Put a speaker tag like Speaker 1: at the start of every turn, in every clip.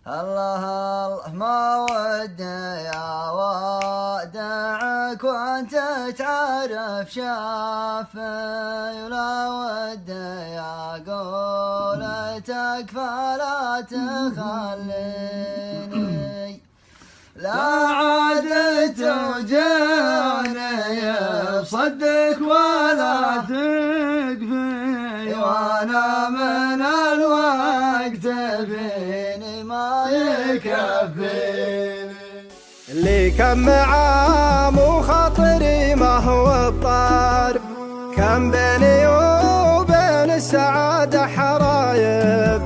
Speaker 1: الله الله ما ودي أودعك وانت تعرف شافي، ولا ودي قولتك فلا تخليني، لا عاد توجعني بصدق ولا تكفي، وانا من الوقت فيني ما يكفيني.
Speaker 2: اللي كم عام وخاطري ما هو بطار، كم بيني وبين السعادة حرايب،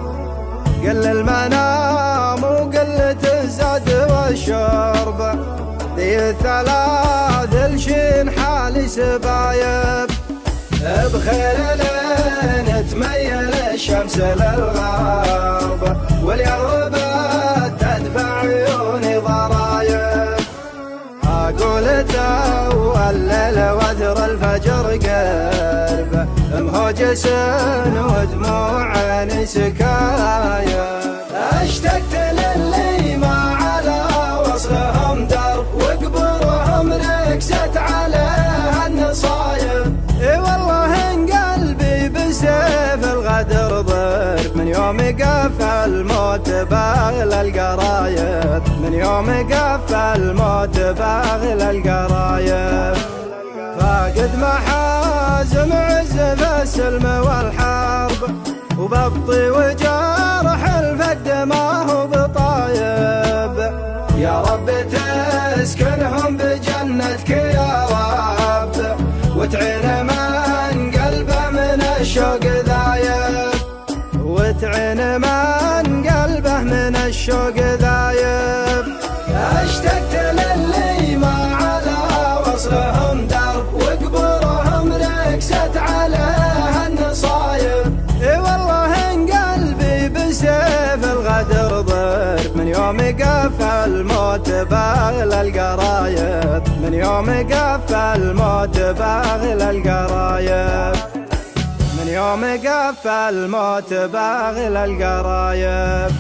Speaker 2: قل المنام وقلة الزاد والشرب، ذي الثلاث الشين حالي سبايب، بخير لين تميل الشمس للغرب، واليرب تدفع عيوني ضرايب، أقول الليل وثر الفجر قرب، مهوجس ودموع عيني سكايب، اشتقت للي ما على وصلهم درب، وقبورهم ركزت عليها النصايب، اي والله ان قلبي بسيف الغدر ضرب، من يوم قف الموت باغل القرايب، من يوم قف الموت باغل القرايب، فاقد محازم عز في السلم والحرب، وببطي وجارح الفقد ما هو بطايب، يا رب تسكنهم بجنتك يا رب، وتعين من قلبه من الشوق ذايب، وتعين من قلبه من الشوق ذايب، اشتقت للي ما على وصلهم درب، وقبورهم ركزت عليها النصايب، اي والله ان قلبي بسيف الغدر ضرب، من يوم قف الموت باغل القرايب، من يوم قف الموت باغل القرايب، من يوم قف الموت باغل القرايب.